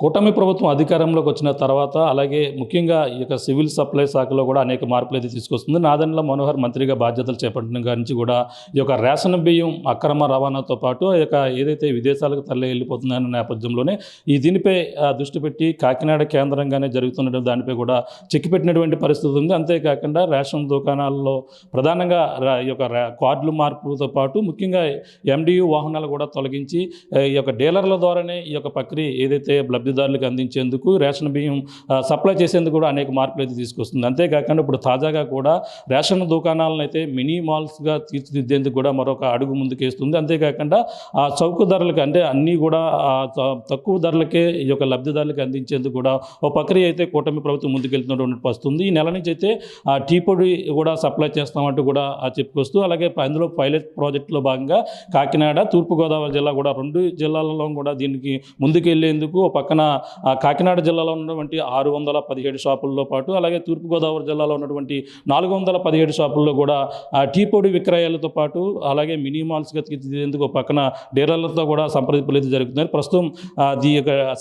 కూటమి ప్రభుత్వం అధికారంలోకి వచ్చిన తర్వాత అలాగే ముఖ్యంగా ఈ యొక్క సివిల్ సప్లై శాఖలో కూడా అనేక మార్పులు అయితే తీసుకొస్తుంది. నాదెండ్ల మనోహర్ మంత్రిగా బాధ్యతలు చేపట్టిన కాడి నుంచి కూడా ఈ యొక్క రేషన్ బియ్యం అక్రమ రవాణాతో పాటు ఈ యొక్క ఏదైతే విదేశాలకు తరలి వెళ్ళిపోతుందన్న నేపథ్యంలోనే దీనిపై దృష్టి పెట్టి కాకినాడ కేంద్రంగానే జరుగుతున్న దానిపై కూడా చెక్కి పెట్టినటువంటి పరిస్థితి ఉంది. అంతేకాకుండా రేషన్ దుకాణాల్లో ప్రధానంగా ఈ యొక్క కార్డులు మార్పులతో పాటు ముఖ్యంగా ఎండియు వాహనాలు కూడా తొలగించి ఈ యొక్క డీలర్ల ద్వారానే ఈ యొక్క ప్రక్రియ ఏదైతే లబ్ధిదారులకు అందించేందుకు రేషన్ బియ్యం సప్లై చేసేందుకు కూడా అనేక మార్పులు అయితే తీసుకొస్తుంది. అంతేకాకుండా ఇప్పుడు తాజాగా కూడా రేషన్ దుకాణాలను అయితే మినీ మాల్స్గా తీర్చిదిద్దేందుకు కూడా మరొక అడుగు ముందుకేస్తుంది. అంతేకాకుండా చౌక ధరలకు అంటే అన్నీ కూడా తక్కువ ధరలకే ఈ యొక్క లబ్ధిదారులకు అందించేందుకు కూడా ఒక ప్రక్రియ అయితే కూటమి ప్రభుత్వం ముందుకెళ్తున్నటువంటి వస్తుంది. ఈ నెల నుంచి అయితే టీ పొడి కూడా సప్లై చేస్తామంటూ కూడా చెప్పుకొస్తూ అలాగే అందులో పైలట్ ప్రాజెక్టులో భాగంగా కాకినాడ, తూర్పుగోదావరి జిల్లా కూడా రెండు జిల్లాలలో కూడా దీనికి ముందుకెళ్లేందుకు పక్కన కాకినాడ జిల్లాలో ఉన్నటువంటి 617 షాపుల్లో పాటు అలాగే తూర్పుగోదావరి జిల్లాలో ఉన్నటువంటి 417 షాపుల్లో కూడా టీ పొడి విక్రయాలతో పాటు అలాగే మినీ మాల్స్గా తీర్చిదిద్దేందుకు పక్కన డీలర్లతో కూడా సంప్రదింపులు అయితే జరుగుతున్నాయి. ప్రస్తుతం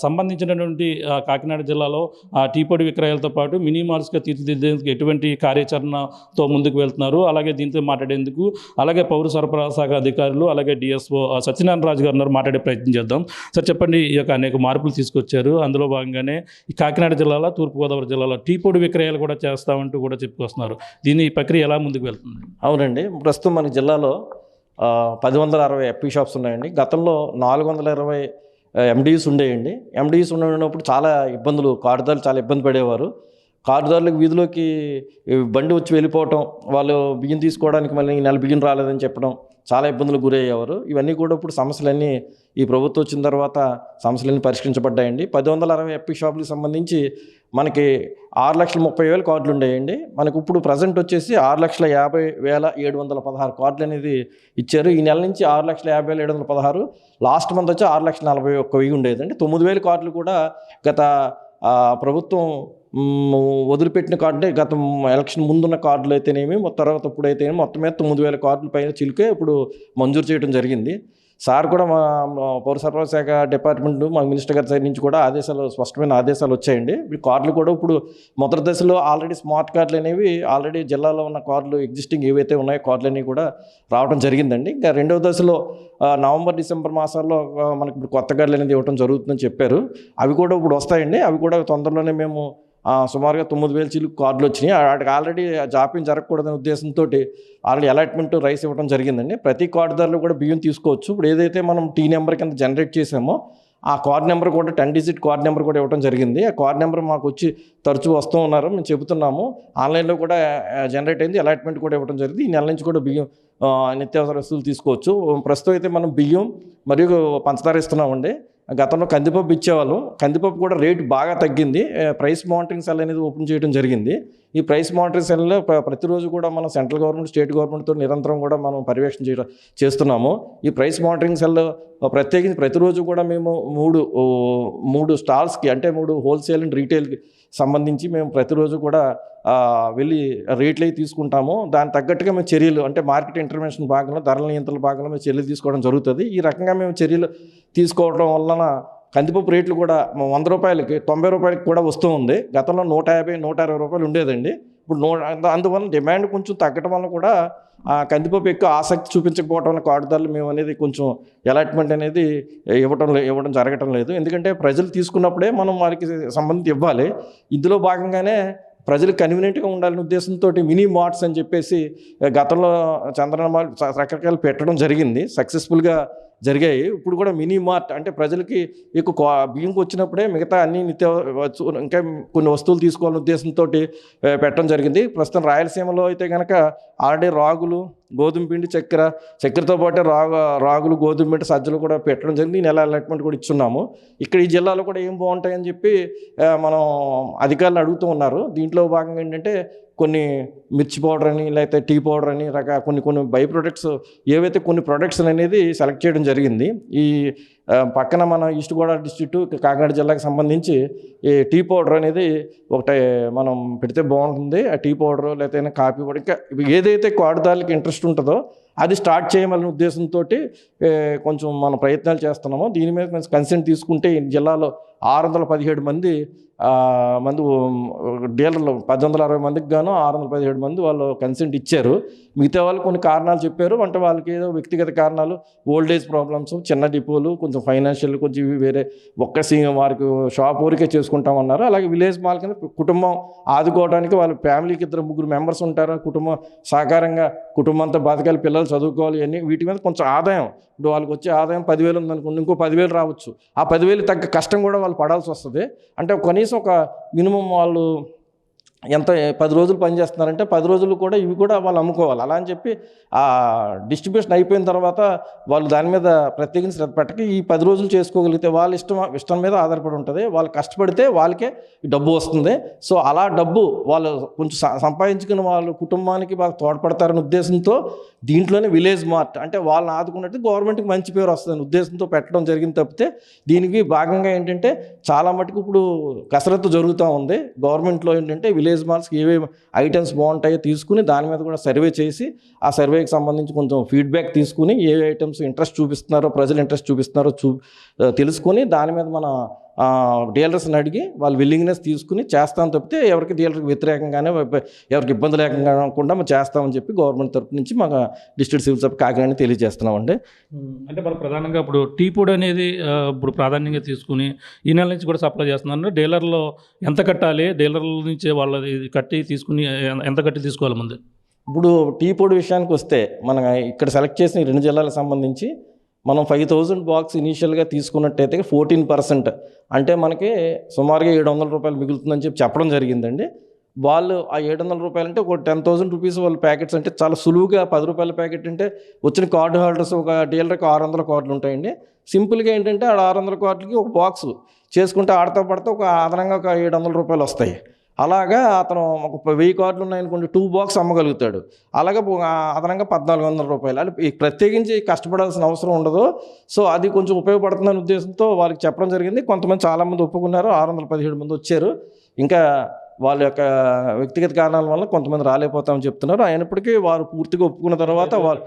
సంబంధించినటువంటి కాకినాడ జిల్లాలో టీ పొడి విక్రయాలతో పాటు మినీ మాల్స్గా తీర్చిదిద్దేందుకు ఎటువంటి కార్యాచరణతో ముందుకు వెళ్తున్నారు, అలాగే దీంతో మాట్లాడేందుకు అలాగే పౌర సరఫరా శాఖ అధికారులు అలాగే డిఎస్ఓ సత్యనారాయణ రాజు గారు మాట్లాడే ప్రయత్నం చేద్దాం. సార్ చెప్పండి, ఈ యొక్క అనేక మార్పులు తీసుకొచ్చారు. అందులో భాగంగానే ఈ కాకినాడ జిల్లాలో, తూర్పుగోదావరి జిల్లాలో టీ పొడి విక్రయాలు కూడా చేస్తామంటూ కూడా చెప్పుకొస్తున్నారు. దీని ప్రక్రియ ఎలా ముందుకు వెళ్తుంది? అవునండి, ప్రస్తుతం మన జిల్లాలో 1060 ఎఫ్పీ షాప్స్ ఉన్నాయండి. గతంలో 420 ఎండియూస్ ఉండేయండి. ఎండియూస్ ఉన్నప్పుడు చాలా ఇబ్బందులు, కార్డుదారులు చాలా ఇబ్బంది పడేవారు. కార్డుదారులకు వీధిలోకి బండి వచ్చి వెళ్ళిపోవటం, వాళ్ళు బియ్యం తీసుకోవడానికి మళ్ళీ ఈ నెల బియ్యం రాలేదని చెప్పడం, చాలా ఇబ్బందులు గురయ్యేవారు. ఇవన్నీ కూడా ఇప్పుడు సమస్యలన్నీ ఈ ప్రభుత్వం వచ్చిన తర్వాత సమస్యలన్నీ పరిష్కరించబడ్డాయండి. 1060 ఎఫ్పీ షాపులకు సంబంధించి మనకి 6,30,000 కార్డులు ఉండేయండి. మనకు ఇప్పుడు ప్రజెంట్ వచ్చేసి 6,50,716 కార్డులు అనేది ఇచ్చారు. ఈ నెల నుంచి 6,50,716, లాస్ట్ మంత్ వచ్చి 6,41,000 ఉండేదండి. 9,000 కార్డులు కూడా గత ప్రభుత్వం వదిలిపెట్టిన కార్డులే, గత ఎలక్షన్ ముందున్న కార్డులు అయితేనేమి తర్వాత ఇప్పుడైతేనేమి మొత్తం మీద 9,000 కార్డుల పైన చిలుకే ఇప్పుడు మంజూరు చేయడం జరిగింది. సార్ కూడా మా పౌర సరఫరా శాఖ డిపార్ట్మెంట్ మా మినిస్టర్ గారి సైడ్ నుంచి కూడా స్పష్టమైన ఆదేశాలు వచ్చాయండి. ఈ కార్డులు కూడా ఇప్పుడు మొదటి దశలో ఆల్రెడీ స్మార్ట్ కార్డులు అనేవి ఆల్రెడీ జిల్లాలో ఉన్న కార్డులు ఎగ్జిస్టింగ్ ఏవైతే ఉన్నాయో కార్డులు అనేవి కూడా రావడం జరిగిందండి. ఇంకా రెండవ దశలో నవంబర్, డిసెంబర్ మాసాల్లో మనకి ఇప్పుడు కొత్త కార్డులు అనేది ఇవ్వడం జరుగుతుందని చెప్పారు. అవి కూడా ఇప్పుడు వస్తాయండి. అవి కూడా తొందరలోనే మేము సుమారుగా 9,000 చిలుకు కార్డులు వచ్చినాయి. వాటికి ఆల్రెడీ జాప్యం జరగకూడదనే ఉద్దేశంతో ఆల్రెడీ అలాట్మెంట్ రైస్ ఇవ్వడం జరిగిందండి. ప్రతి కార్డుదారులు కూడా బియ్యం తీసుకోవచ్చు. ఇప్పుడు ఏదైతే మనం టీ నెంబర్ కింద జనరేట్ చేసామో ఆ కార్డు నెంబర్ కూడా 10 డిజిట్ కార్డు నెంబర్ కూడా ఇవ్వడం జరిగింది. ఆ కార్డు నెంబర్ మాకు వచ్చి తరచూ వస్తూ ఉన్నారు, మేము చెబుతున్నాము. ఆన్లైన్లో కూడా జనరేట్ అయింది, అలాట్మెంట్ కూడా ఇవ్వడం జరిగింది. ఈ నెల నుంచి కూడా బియ్యం నిత్యావసర వస్తువులు తీసుకోవచ్చు. ప్రస్తుతం అయితే మనం బియ్యం మరియు పంచదార ఇస్తున్నామండి. గతంలో కందిపప్పు ఇచ్చేవాళ్ళం. కందిపప్పు కూడా రేటు బాగా తగ్గింది. ప్రైస్ మానిటరింగ్ సెల్ అనేది ఓపెన్ చేయడం జరిగింది. ఈ ప్రైస్ మానిటరింగ్ సెల్లో ప్రతిరోజు కూడా మనం సెంట్రల్ గవర్నమెంట్, స్టేట్ గవర్నమెంట్తో నిరంతరం కూడా మనం పర్యవేక్షణ చేస్తున్నాము. ఈ ప్రైస్ మానిటరింగ్ సెల్ ప్రత్యేకించి ప్రతిరోజు కూడా మేము మూడు స్టాల్స్కి, అంటే 3 హోల్సేల్ అండ్ రీటైల్కి సంబంధించి మేము ప్రతిరోజు కూడా వెళ్ళి రేట్లు అవి తీసుకుంటాము. దానికి తగ్గట్టుగా మేము చర్యలు, అంటే మార్కెట్ ఇంటర్వెన్షన్ భాగంలో, ధరల నియంత్రణ భాగంలో మేము చర్యలు తీసుకోవడం జరుగుతుంది. ఈ రకంగా మేము చర్యలు తీసుకోవడం వలన కందిపప్పు రేట్లు కూడా 100 రూపాయలకి 90 రూపాయలకి కూడా వస్తూ ఉంది. గతంలో 150, 120 రూపాయలు ఉండేదండి. ఇప్పుడు అందువల్ల డిమాండ్ కొంచెం తగ్గడం వల్ల కూడా కందిపప్పు ఎక్కువ ఆసక్తి చూపించకపోవడం వల్ల కార్డుదారులు మేము అనేది కొంచెం అలాట్మెంట్ అనేది ఇవ్వడం జరగటం లేదు. ఎందుకంటే ప్రజలు తీసుకున్నప్పుడే మనం వారికి సంబంధించి ఇవ్వాలి. ఇందులో భాగంగానే ప్రజలకు కన్వీనియంట్గా ఉండాలనే ఉద్దేశంతో మినీ మార్ట్స్ అని చెప్పేసి గతంలో చంద్రబాబు రకరకాలు పెట్టడం జరిగింది, సక్సెస్ఫుల్గా జరిగాయి. ఇప్పుడు కూడా మినీ మార్ట్ అంటే ప్రజలకి ఎక్కువ బియ్యంకి వచ్చినప్పుడే మిగతా అన్ని ఇంకా కొన్ని వస్తువులు తీసుకోవాలనే ఉద్దేశంతో పెట్టడం జరిగింది. ప్రస్తుతం రాయలసీమలో అయితే కనుక ఆల్రెడీ రాగులు, గోధుమ పిండి, చక్కెరతో పాటు రాగులు, గోధుమ పిండి, సజ్జలు కూడా పెట్టడం జరిగింది. ఈ నెల అలాట్మెంట్ కూడా ఇచ్చున్నాము. ఇక్కడ ఈ జిల్లాలో కూడా ఏం బాగుంటాయని చెప్పి మనం అధికారులు అడుగుతూ ఉన్నారు. దీంట్లో భాగంగా ఏంటంటే కొన్ని మిర్చి పౌడర్ అని, లేకపోతే టీ పౌడర్ అని కొన్ని బై ప్రొడక్ట్స్, ఏవైతే కొన్ని ప్రొడక్ట్స్ అనేది సెలెక్ట్ చేయడం జరిగింది. ఈ పక్కన మన ఈస్ట్ గోదావరి డిస్ట్రిక్ట్ కాకినాడ జిల్లాకి సంబంధించి ఈ టీ పౌడర్ అనేది ఒకటి మనం పెడితే బాగుంటుంది. ఆ టీ పౌడర్ లేకపోతే కాఫీ పౌడర్, ఇంకా ఏదైతే కార్డుదారులకి ఇంట్రెస్ట్ ఉంటుందో అది స్టార్ట్ చేయమనే ఉద్దేశంతో కొంచెం మనం ప్రయత్నాలు చేస్తున్నాము. దీని మీద కొంచెం కన్సెంట్ తీసుకుంటే ఈ జిల్లాలో 617 మంది డీలర్లు 1860 మందికి గాను 617 మంది వాళ్ళు కన్సెంట్ ఇచ్చారు. మిగతా వాళ్ళు కొన్ని కారణాలు చెప్పారు. అంటే వాళ్ళకి ఏదో వ్యక్తిగత కారణాలు, ఓల్డేజ్ ప్రాబ్లమ్స్, చిన్న డిపోలు, కొంచెం ఫైనాన్షియల్ కొంచెం ఇవి వేరే వారికి షాప్ ఊరికే చేసుకుంటామన్నారు. అలాగే విలేజ్ మాల్ కింద కుటుంబం ఆదుకోవడానికి వాళ్ళ ఫ్యామిలీకి 2-3 మెంబర్స్ ఉంటారు. కుటుంబం సహకారంగా కుటుంబం అంతా బతకాలి, పిల్లలు చదువుకోవాలి అని వీటి మీద కొంచెం ఆదాయం, ఇప్పుడు వాళ్ళకి వచ్చే ఆదాయం 10,000 ఉందనుకోండి, ఇంకో 10,000 రావచ్చు. ఆ 10,000 తగ్గ కష్టం కూడా వాళ్ళు పడాల్సి వస్తుంది. అంటే కనీసం ఒక మినిమం వాళ్ళు ఎంత 10 రోజులు పనిచేస్తున్నారంటే 10 రోజులు కూడా ఇవి కూడా వాళ్ళు అమ్ముకోవాలి. అలా అని చెప్పి ఆ డిస్ట్రిబ్యూషన్ అయిపోయిన తర్వాత వాళ్ళు దాని మీద ప్రత్యేకించి శ్రద్ధ పెట్టక ఈ 10 రోజులు చేసుకోగలిగితే వాళ్ళ ఇష్టం మీద ఆధారపడి ఉంటుంది. వాళ్ళు కష్టపడితే వాళ్ళకే డబ్బు వస్తుంది. సో అలా డబ్బు వాళ్ళు కొంచెం సంపాదించుకుని వాళ్ళు కుటుంబానికి బాగా తోడ్పడతారనే ఉద్దేశంతో దీంట్లోనే విలేజ్ మార్ట్ అంటే వాళ్ళని ఆదుకున్నట్టు గవర్నమెంట్కి మంచి పేరు వస్తుందని ఉద్దేశంతో పెట్టడం జరిగింది. తప్పితే దీనికి భాగంగా ఏంటంటే చాలా మటుకు ఇప్పుడు కసరత్తు జరుగుతూ ఉంది. గవర్నమెంట్లో ఏంటంటే విలేజ్ మాల్స్కి ఏవేవి ఐటమ్స్ బాగుంటాయో తీసుకుని దాని మీద కూడా సర్వే చేసి ఆ సర్వేకి సంబంధించి కొంచెం ఫీడ్బ్యాక్ తీసుకుని ఏ ఐటమ్స్ ఇంట్రెస్ట్ చూపిస్తున్నారో, ప్రజలు ఇంట్రెస్ట్ చూపిస్తున్నారో తెలుసుకొని దాని మీద మన డీలర్స్ని అడిగి వాళ్ళ విల్లింగ్నెస్ తీసుకుని చేస్తామని తప్పితే ఎవరికి డీలర్కి వ్యతిరేకంగానే ఎవరికి ఇబ్బంది లేకుండా మేము చేస్తామని చెప్పి గవర్నమెంట్ తరపు నుంచి మా డిస్ట్రిక్ట్ సివిల్ సప్లై కాకినాడ తెలియజేస్తున్నామండి. అంటే మరి ప్రధానంగా ఇప్పుడు టీ పొడి అనేది ఇప్పుడు ప్రాధాన్యంగా తీసుకుని ఈ నెల నుంచి కూడా సప్లై చేస్తున్నారు. డీలర్లో ఎంత కట్టాలి, డీలర్ల నుంచి వాళ్ళది కట్టి తీసుకుని ఎంత కట్టి తీసుకోవాలి ముందు? ఇప్పుడు టీ పొడి విషయానికి వస్తే మనం ఇక్కడ సెలెక్ట్ చేసిన 2 జిల్లాలకు సంబంధించి మనం 5,000 బాక్స్ ఇనీషియల్గా తీసుకున్నట్టయితే 14% అంటే మనకి సుమారుగా 700 రూపాయలు మిగులుతుందని చెప్పడం జరిగిందండి. వాళ్ళు ఆ 700 రూపాయలు అంటే ఒక 10,000 రూపీస్ వాళ్ళ ప్యాకెట్స్ అంటే చాలా సులువుగా 10 రూపాయల ప్యాకెట్ అంటే వచ్చిన కార్డు హోల్డర్స్ ఒక డీలర్కి 600 కార్డులు ఉంటాయండి. సింపుల్గా ఏంటంటే ఆ 600 కార్డులకి ఒక బాక్స్ చేసుకుంటే ఆడతా పడితే ఒక అదనంగా ఒక 700 రూపాయలు వస్తాయి. అలాగా అతను ఒక 1000 కార్డులు ఉన్నాయనుకోండి 2 బాక్స్ అమ్మగలుగుతాడు. అలాగే అదనంగా 1,400 రూపాయలు అంటే ప్రత్యేకించి కష్టపడాల్సిన అవసరం ఉండదు. సో అది కొంచెం ఉపయోగపడుతుందనే ఉద్దేశంతో వాళ్ళకి చెప్పడం జరిగింది. కొంతమంది చాలామంది ఒప్పుకున్నారు. 617 మంది వచ్చారు. ఇంకా వాళ్ళ యొక్క వ్యక్తిగత కారణాల వల్ల కొంతమంది రాలేకపోతామని చెప్తున్నారు. అయినప్పటికీ వారు పూర్తిగా ఒప్పుకున్న తర్వాత వాళ్ళు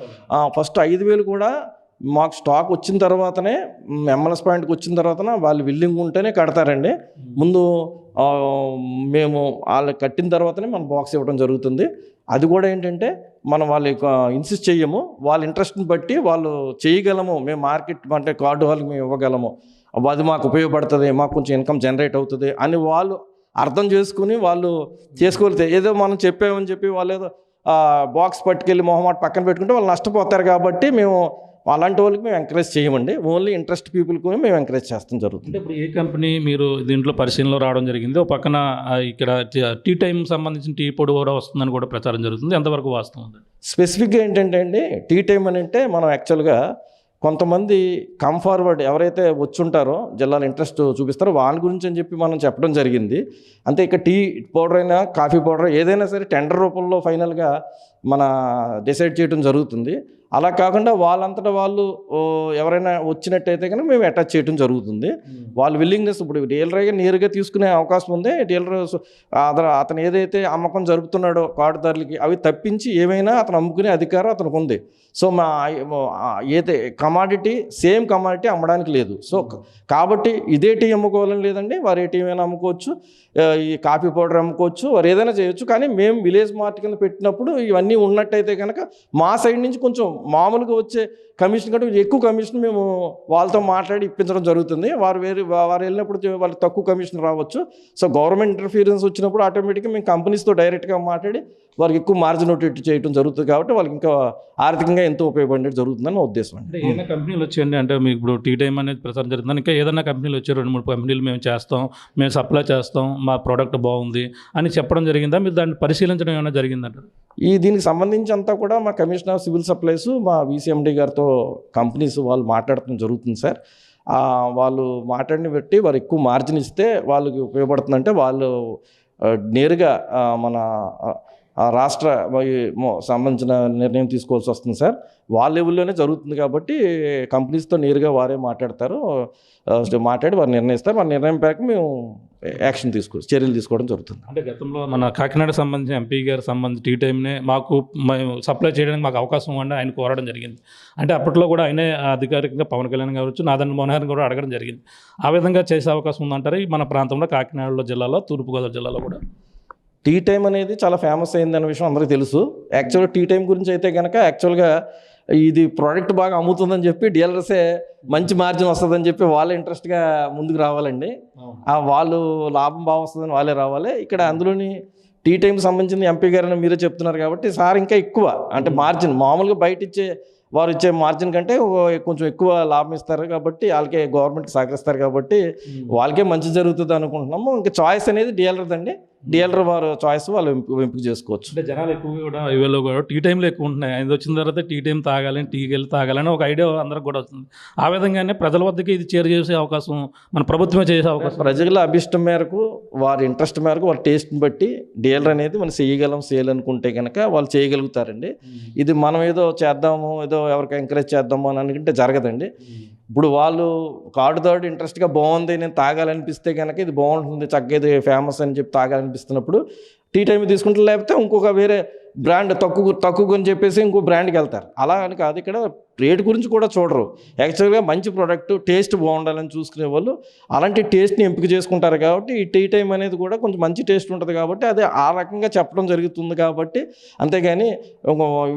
ఫస్ట్ 5,000 కూడా మాకు స్టాక్ వచ్చిన తర్వాతనే ఎంఎల్ఎస్ పాయింట్కి వచ్చిన తర్వాతనే వాళ్ళు విల్లింగ్ ఉంటేనే కడతారండి. ముందు మేము వాళ్ళు కట్టిన తర్వాతనే మనం బాక్స్ ఇవ్వడం జరుగుతుంది. అది కూడా ఏంటంటే మనం వాళ్ళు ఇన్సిస్ట్ చెయ్యము. వాళ్ళ ఇంట్రెస్ట్ని బట్టి వాళ్ళు చేయగలము, మేము మార్కెట్ అంటే కార్డు వాళ్ళకి మేము ఇవ్వగలము, అది మాకు ఉపయోగపడుతుంది, మాకు కొంచెం ఇన్కమ్ జనరేట్ అవుతుంది అని వాళ్ళు అర్థం చేసుకుని వాళ్ళు చేసుకోగలిగితే, ఏదో మనం చెప్పామని చెప్పి వాళ్ళు ఏదో బాక్స్ పట్టుకెళ్ళి మొహమాట పక్కన పెట్టుకుంటే వాళ్ళు నష్టపోతారు. కాబట్టి మేము అలాంటి వాళ్ళకి మేము ఎంకరేజ్ చేయమండి. ఓన్లీ ఇంట్రెస్ట్ పీపుల్కి మేము ఎంకరేజ్ చేస్తాం జరుగుతుంది. ఇప్పుడు ఏ కంపెనీ మీరు దీంట్లో పరిశీలనలో రావడం జరిగింది? ఒక పక్కన ఇక్కడ టీ టైం సంబంధించిన టీ పొడి కూడా వస్తుందని కూడా ప్రచారం జరుగుతుంది. ఎంతవరకు వాస్తవం ఉంది? స్పెసిఫిక్గా ఏంటంటే అండి, టీ టైం అని అంటే మనం యాక్చువల్గా కొంతమంది కమ్ ఫార్వర్డ్ ఎవరైతే వచ్చుంటారో జిల్లాలో ఇంట్రెస్ట్ చూపిస్తారో వాళ్ళ గురించి అని చెప్పి మనం చెప్పడం జరిగింది. అంతే ఇక టీ పౌడర్ అయినా కాఫీ పౌడర్ ఏదైనా సరే టెండర్ రూపంలో ఫైనల్గా మన డిసైడ్ చేయడం జరుగుతుంది. అలా కాకుండా వాళ్ళంతటా వాళ్ళు ఎవరైనా వచ్చినట్టయితే కనుక మేము అటాచ్ చేయడం జరుగుతుంది. వాళ్ళ విల్లింగ్నెస్ ఇప్పుడు డీలర్గా నేరుగా తీసుకునే అవకాశం ఉంది. డీలర్ అతను ఏదైతే అమ్మకం జరుపుతున్నాడో కార్డుదారులకి అవి తప్పించి ఏమైనా అతను అమ్ముకునే అధికారం అతనికి ఉంది. సో ఏదైతే కమాడిటీ సేమ్ కమాడిటీ అమ్మడానికి లేదు. సో కాబట్టి ఇదే టీ అమ్ముకోవాలని లేదండి, వారు ఏ టీ అయినా అమ్ముకోవచ్చు, ఈ కాఫీ పౌడర్ అమ్ముకోవచ్చు, వారు ఏదైనా చేయొచ్చు. కానీ మేము విలేజ్ మార్ట్ కింద పెట్టినప్పుడు ఇవన్నీ ఉన్నట్టయితే కనుక మా సైడ్ నుంచి కొంచెం మామూలుగా వచ్చే కమిషన్ కంటే ఎక్కువ కమిషన్ మేము వాళ్ళతో మాట్లాడి ఇప్పించడం జరుగుతుంది. వారు వెళ్ళినప్పుడు వాళ్ళకి తక్కువ కమిషన్ రావచ్చు. సో గవర్నమెంట్ ఇంటర్ఫీరెన్స్ వచ్చినప్పుడు ఆటోమేటిక్గా మేము కంపెనీస్తో డైరెక్ట్గా మాట్లాడి వారికి ఎక్కువ మార్జిన్ ఒకటి చేయడం జరుగుతుంది. కాబట్టి వాళ్ళకి ఇంకా ఆర్థికంగా ఎంతో ఉపయోగపడేది జరుగుతుందని నా ఉద్దేశం అండి. ఏదైనా కంపెనీలు వచ్చాయండి అంటే మీకు ఇప్పుడు టీ టైం అనేది ప్రచారం జరుగుతుంది, ఇంకా ఏదైనా కంపెనీలు వచ్చారు 2-3 కంపెనీలు మేము చేస్తాం, మేము సప్లై చేస్తాం, మా ప్రోడక్ట్ బాగుంది అని చెప్పడం జరిగిందా? మీరు దాన్ని పరిశీలించడం ఏమైనా జరిగిందంటారు? దీనికి సంబంధించి అంతా కూడా మా కమిషనర్ ఆఫ్ సివిల్ సప్లైస్ మా VCMD గారితో కంపెనీస్ వాళ్ళు మాట్లాడటం జరుగుతుంది సార్. వాళ్ళు మాట్లాడిన బట్టి వారు ఎక్కువ మార్జిన్ ఇస్తే వాళ్ళకి ఉపయోగపడుతుందంటే వాళ్ళు నేరుగా మన ఆ రాష్ట్ర సంబంధించిన నిర్ణయం తీసుకోవాల్సి వస్తుంది సార్. వాళ్ళ లెవెల్లోనే జరుగుతుంది కాబట్టి కంపెనీస్తో నేరుగా వారే మాట్లాడతారు, మాట్లాడి వారు నిర్ణయిస్తారు. వారి నిర్ణయం మేరకు మేము చర్యలు తీసుకోవడం జరుగుతుంది. అంటే గతంలో మన కాకినాడ సంబంధించిన ఎంపీ గారు సంబంధించి టీ టైంనే మేము సప్లై చేయడానికి మాకు అవకాశం ఇవ్వండి ఆయన కోరడం జరిగింది. అంటే అప్పట్లో కూడా ఆయనే అధికారికంగా పవన్ కళ్యాణ్ గారు నాదన్ మనోహర్ కూడా అడగడం జరిగింది. ఆ విధంగా చేసే అవకాశం ఉందంటారు మన ప్రాంతంలో కాకినాడలో జిల్లాలో, తూర్పుగోదావరి జిల్లాలో కూడా. టీ టైం అనేది చాలా ఫేమస్ అయిందన్న విషయం అందరికీ తెలుసు. యాక్చువల్గా టీ టైం గురించి అయితే కనుక యాక్చువల్గా ఇది ప్రోడక్ట్ బాగా అమ్ముతుందని చెప్పి డీలర్సే మంచి మార్జిన్ వస్తుందని చెప్పి వాళ్ళే ఇంట్రెస్ట్గా ముందుకు రావాలండి. వాళ్ళు లాభం బాగా వస్తుందని వాళ్ళే రావాలి. ఇక్కడ అందులోని టీ టైంకి సంబంధించిన ఎంపీ గారని మీరే చెప్తున్నారు కాబట్టి సార్ ఇంకా ఎక్కువ అంటే మార్జిన్ మామూలుగా బయట వారు ఇచ్చే మార్జిన్ కంటే కొంచెం ఎక్కువ లాభం ఇస్తారు కాబట్టి వాళ్ళకే గవర్నమెంట్కి సహకరిస్తారు కాబట్టి వాళ్ళకే మంచి జరుగుతుంది అనుకుంటున్నాము. ఇంకా చాయిస్ అనేది డీలర్దండి. డీలర్ వారు చాయిస్ వాళ్ళు ఎంపిక చేసుకోవచ్చు. అంటే జనాలు ఎక్కువగా కూడా ఇవేలో కూడా టీ టైంలో ఎక్కువ ఉంటున్నాయి. అది వచ్చిన తర్వాత టీ టైం తాగాలని, టీకి వెళ్ళి తాగాలని ఒక ఐడియా అందరికి కూడా వస్తుంది. ఆ విధంగానే ప్రజల వద్దకి ఇది చేసే అవకాశం మన ప్రభుత్వమే చేసే అవకాశం. ప్రజల అభిష్టం మేరకు, వారి ఇంట్రెస్ట్ మేరకు, వారి టేస్ట్ని బట్టి డీలర్ అనేది మనం సేల్ అనుకుంటే కనుక వాళ్ళు చేయగలుగుతారండి. ఇది మనం ఏదో చేద్దాము, ఏదో ఎవరికి ఎంకరేజ్ చేద్దాము అని అనుకుంటే జరగదండి. ఇప్పుడు వాళ్ళు కార్డుదాడు ఇంట్రెస్ట్గా బాగుంది, నేను తాగాలనిపిస్తే కనుక ఇది బాగుంటుంది, చక్కగా ఇది ఫేమస్ అని చెప్పి తాగాలనిపిస్తున్నప్పుడు టీ టైం తీసుకుంటే, లేకపోతే ఇంకొక వేరే బ్రాండ్ తక్కువ అని చెప్పేసి ఇంకో బ్రాండ్కి వెళ్తారు. అలా అని కాదు, ఇక్కడ రేట్ గురించి కూడా చూడరు. యాక్చువల్గా మంచి ప్రోడక్ట్, టేస్ట్ బాగుండాలని చూసుకునే వాళ్ళు అలాంటి టేస్ట్ని ఎంపిక చేసుకుంటారు. కాబట్టి ఈ టీ టైం అనేది కూడా కొంచెం మంచి టేస్ట్ ఉంటుంది కాబట్టి అది ఆ రకంగా చెప్పడం జరుగుతుంది. కాబట్టి అంతేగాని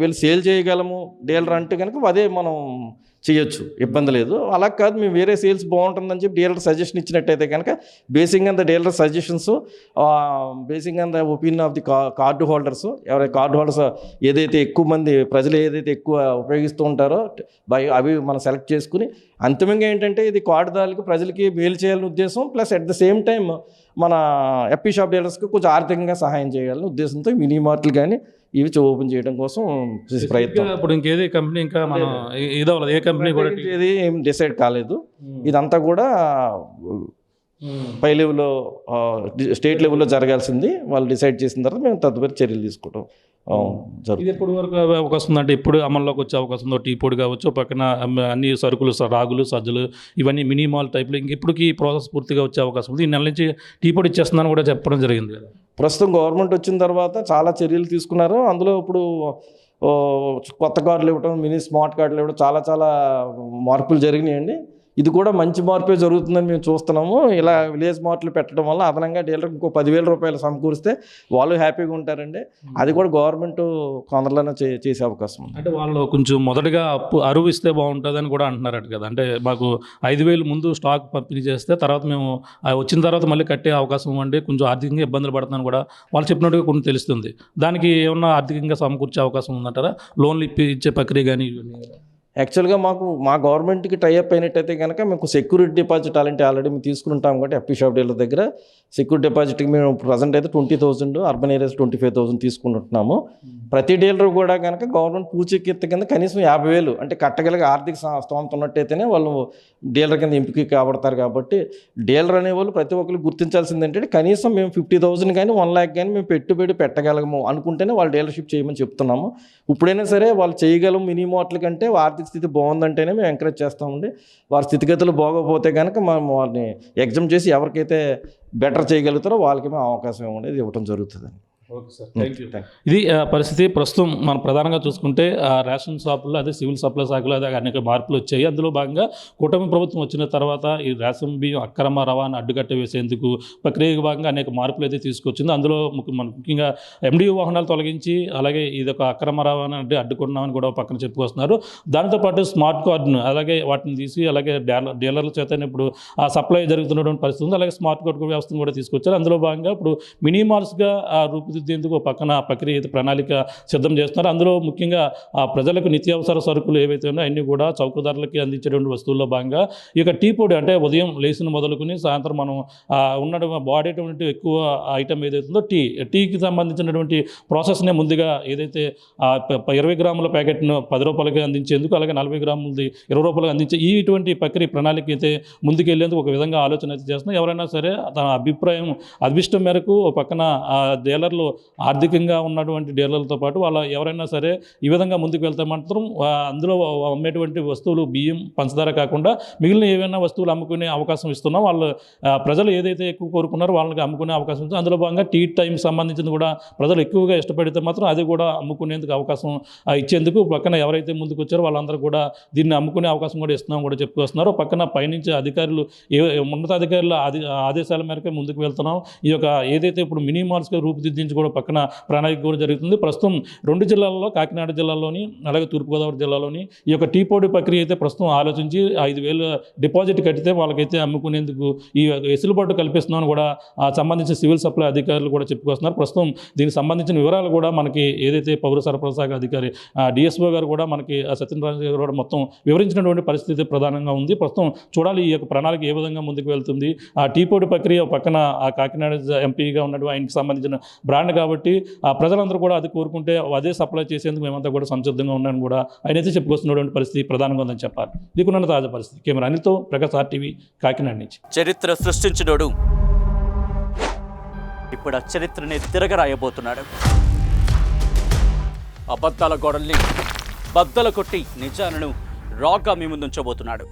వీళ్ళు సేల్ చేయగలము డీలర్ అంటే కనుక అదే మనం చేయొచ్చు, ఇబ్బంది లేదు. అలా కాదు మేము వేరే సేల్స్ బాగుంటుందని చెప్పి డీలర్ సజెషన్ ఇచ్చినట్టయితే కనుక basing on the dealer suggestions, basing on the opinion of the card holders, ఎవరైతే కార్డు హోల్డర్స్ ఏదైతే ఎక్కువ మంది ప్రజలు ఏదైతే ఎక్కువ ఉపయోగిస్తూ ఉంటారో అవి మనం సెలెక్ట్ చేసుకుని అంతిమంగా ఏంటంటే ఇది కార్డుదారులకి ప్రజలకి మేలు చేయాలని ఉద్దేశం, plus at the same time మన ఎఫ్పీ షాప్ డీలర్స్కి కొంచెం ఆర్థికంగా సహాయం చేయాలని ఉద్దేశంతో మినీ మార్ట్లు కానీ ఇవి ఓపెన్ చేయడం కోసం ప్రయత్నం. ఇప్పుడు ఇంకేది కంపెనీ ఇంకా మనం ఏదో ఏ కంపెనీ కూడా ఇది ఏం డిసైడ్ కాలేదు. ఇదంతా కూడా పై లెవెల్లో స్టేట్ లెవెల్లో జరగాల్సింది. వాళ్ళు డిసైడ్ చేసిన తర్వాత మేము తదుపరి చర్యలు తీసుకోవడం ఇది ఎప్పటి వరకు అవకాశం ఉందంటే ఇప్పుడు అమల్లోకి వచ్చే అవకాశం ఉందో? టీ పొడి కావచ్చు, పక్కన అన్ని సరుకులు, రాగులు, సజ్జలు ఇవన్నీ మినీ మాల్ టైప్లో ఇంక ఇప్పటికి ప్రాసెస్ పూర్తిగా వచ్చే అవకాశం ఉంది. ఈ నెల నుంచి టీ పొడి ఇచ్చేస్తుందని కూడా చెప్పడం జరిగింది కదా. ప్రస్తుతం గవర్నమెంట్ వచ్చిన తర్వాత చాలా చర్యలు తీసుకున్నారు. అందులో ఇప్పుడు కొత్త కార్డులు ఇవ్వడం, మినీ స్మార్ట్ కార్డులు ఇవ్వడం చాలా మార్పులు జరిగినాయండి. ఇది కూడా మంచి మార్పే జరుగుతుందని మేము చూస్తున్నాము. ఇలా విలేజ్ మార్ట్లు పెట్టడం వల్ల అదనంగా డీలర్కి ఇంకో 10,000 రూపాయలు సమకూరిస్తే వాళ్ళు హ్యాపీగా ఉంటారండి. అది కూడా గవర్నమెంట్ తొందరలోనే చేసే అవకాశం ఉంది. అంటే వాళ్ళు కొంచెం మొదటగా అరువు ఇస్తే బాగుంటుందని కూడా అంటున్నారట కదా. అంటే మాకు 5,000 ముందు స్టాక్ పంపిణీ చేస్తే తర్వాత మేము వచ్చిన తర్వాత మళ్ళీ కట్టే అవకాశం ఇవ్వండి, కొంచెం ఆర్థికంగా ఇబ్బందులు పడుతున్నాను కూడా వాళ్ళు చెప్పినట్టుగా కొన్ని తెలుస్తుంది. దానికి ఏమన్నా ఆర్థికంగా సమకూర్చే అవకాశం ఉందంటారా? లోన్లు ఇచ్చే ప్రక్రియ కానీ యాక్చువల్గా మా గవర్నమెంట్కి టైఅప్ అయినట్టయితే కనుక మీకు సెక్యూరిటీ డిపాజిట్ అలాంటి ఆల్రెడీ మేము తీసుకుంటాం కాబట్టి ఎఫ్పీ షాప్ డీలర్ దగ్గర సెక్యూరిటీ డిపాజిట్కి మేము ప్రజెంట్ అయితే 20,000, అర్బన్ ఏరియాస్ 25,000 తీసుకుంటున్నాము. ప్రతి డీలర్ కూడా కనుక గవర్నమెంట్ పూచీకత్తు కింద కనీసం 50,000 అంటే కట్టగలిగే ఆర్థిక స్తోమత ఉన్నట్టయితేనే వాళ్ళు డీలర్ కింద ఎంపిక కాబడతారు. కాబట్టి డీలర్ అనేవాళ్ళు ప్రతి ఒక్కరు గుర్తించాల్సింది ఏంటంటే కనీసం మేము 50,000 కానీ 1 lakh కానీ మేము పెట్టుబడి పెట్టగలము అనుకుంటేనే వాళ్ళు డీలర్షిప్ చేయమని చెప్తున్నాము. ఇప్పుడైనా సరే వాళ్ళు చేయగలము మినీ మార్ట్ల కంటే ఆర్థిక స్థితి బాగుందంటేనే మేము ఎంకరేజ్ చేస్తామండి. వారి స్థితిగతులు బాగోపోతే కనుక మనం వారిని ఎగ్జామ్ చేసి ఎవరికైతే బెటర్ చేయగలుగుతారో వాళ్ళకి మేము అవకాశం ఇవ్వడం జరుగుతుంది. Okay sir, thank you. ఇది పరిస్థితి ప్రస్తుతం మనం ప్రధానంగా చూసుకుంటే రేషన్ షాపుల్లో అదే సివిల్ సప్లై శాఖలో అదే అనేక మార్పులు వచ్చాయి. అందులో భాగంగా కూటమి ప్రభుత్వం వచ్చిన తర్వాత ఈ రేషన్ బియ్యం అక్రమ రవాణా అడ్డుకట్ట వేసేందుకు ప్రక్రియకు భాగంగా అనేక మార్పులు అయితే తీసుకొచ్చింది. అందులో ముఖ్యంగా ఎండియూ వాహనాలు తొలగించి అలాగే ఇది ఒక అక్రమ రవాణా అంటే అడ్డుకున్నామని కూడా పక్కన చెప్పుకొస్తున్నారు. దాంతోపాటు స్మార్ట్ కార్డును అలాగే వాటిని తీసి అలాగే డీలర్ల చేత ఇప్పుడు ఆ సప్లై జరుగుతున్నటువంటి పరిస్థితి ఉంది. అలాగే స్మార్ట్ కార్డు వ్యవస్థను కూడా తీసుకొచ్చారు. అందులో భాగంగా ఇప్పుడు మినీ మాల్స్గా రూపుదిద్దేందుకు పక్కన ప్రక్రియ ప్రణాళిక సిద్ధం చేస్తున్నారు. అందులో ముఖ్యంగా ప్రజలకు నిత్యావసర సరుకులు ఏవైతే ఉన్నాయో అన్నీ కూడా చౌకదారులకి అందించేటువంటి వస్తువుల్లో భాగంగా ఈ యొక్క టీ పొడి అంటే ఉదయం లేచిన మొదలుకొని సాయంత్రం మనం వాడేటువంటి ఎక్కువ ఐటమ్ ఏదైతుందో టీకి సంబంధించినటువంటి ప్రాసెస్నే ముందుగా ఏదైతే 20 గ్రాముల ప్యాకెట్ను 10 రూపాయలకి అందించేందుకు అలాగే 40 గ్రాములది 20 రూపాయలకి అందించే ఇటువంటి ప్రక్రియ ప్రణాళిక అయితే ముందుకెళ్లేందుకు ఒక విధంగా ఆలోచన అయితే చేస్తున్నాం. ఎవరైనా సరే తన అభిష్టం మేరకు పక్కన డీలర్లు డీలర్లు ఆర్థికంగా ఉన్నటువంటి డీలర్లతో పాటు వాళ్ళ ఎవరైనా సరే ఈ విధంగా ముందుకు వెళ్తే మాత్రం అందులో అమ్మేటువంటి వస్తువులు బియ్యం పంచదార కాకుండా మిగిలిన ఏవైనా వస్తువులు అమ్ముకునే అవకాశం ఇస్తున్నాం. వాళ్ళు ప్రజలు ఏదైతే ఎక్కువ కోరుకున్నారో వాళ్ళకి అమ్ముకునే అవకాశం ఉంది. అందులో భాగంగా టీ టైం సంబంధించింది కూడా ప్రజలు ఎక్కువగా ఇష్టపడితే మాత్రం అది కూడా అమ్ముకునేందుకు అవకాశం ఇచ్చేందుకు పక్కన ఎవరైతే ముందుకు వచ్చారో వాళ్ళందరూ కూడా దీన్ని అమ్ముకునే అవకాశం కూడా ఇస్తున్నాం కూడా చెప్పుకొస్తున్నారు. పక్కన పైనుంచి అధికారులు ఉన్నతాధికారుల ఆదేశాల మేరకు ముందుకు వెళ్తున్నాం. ఈ యొక్క ఏదైతే ఇప్పుడు మినీ మాల్స్గా రూపుదిద్దించి కూడా పక్కన ప్రణాళిక కూడా జరుగుతుంది. ప్రస్తుతం 2 జిల్లాల్లో, కాకినాడ జిల్లాలోని అలాగే తూర్పుగోదావరి జిల్లాలోని ఈ యొక్క టీ పొడి ప్రక్రియ అయితే ప్రస్తుతం ఆలోచించి 5,000 డిపాజిట్ కట్టితే వాళ్ళకైతే అమ్ముకునేందుకు ఈ వెసులుబాటు కల్పిస్తున్నామని కూడా సంబంధించిన సివిల్ సప్లై అధికారులు కూడా చెప్పుకొస్తున్నారు. ప్రస్తుతం దీనికి సంబంధించిన వివరాలు కూడా మనకి ఏదైతే పౌర సరఫరా శాఖ అధికారి డిఎస్ఓ గారు కూడా మనకి సత్యనారాయణ గారు కూడా మొత్తం వివరించినటువంటి పరిస్థితి ప్రధానంగా ఉంది. ప్రస్తుతం చూడాలి ఈ యొక్క ప్రణాళిక ఏ విధంగా ముందుకు వెళ్తుంది. ఆ టీ పొడి ప్రక్రియ పక్కన ఆ కాకినాడ ఎంపీగా ఉన్నటువంటి ఆయనకి సంబంధించిన బ్రాండ్ కాబట్టి ఆ ప్రజలందరూ కూడా అది కోరుకుంటే అదే సప్లై చేసేందుకు మేమంతా కూడా సంసిద్ధంగా ఉన్నాను కూడా ఆయన అయితే చెప్పుకొస్తున్నటువంటి పరిస్థితి ప్రధానంగా ఉందని చెప్పాలి. దీకున్న తాజా పరిస్థితి. కెమెరా అనిల్తో ప్రకాశ్ RTV కాకినాడ నుంచి. చరిత్ర సృష్టించినోడు ఇప్పుడు ఆ చరిత్రని తిరగరాయబోతున్నాడు. అబద్ధాల గోడల్ని బద్దలు కొట్టి నిజాలను రాగా మీ ముందుంచబోతున్నాడు.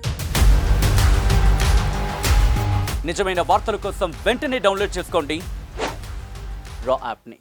నిజమైన వార్తల కోసం వెంటనే డౌన్లోడ్ చేసుకోండి రా యాప్ని.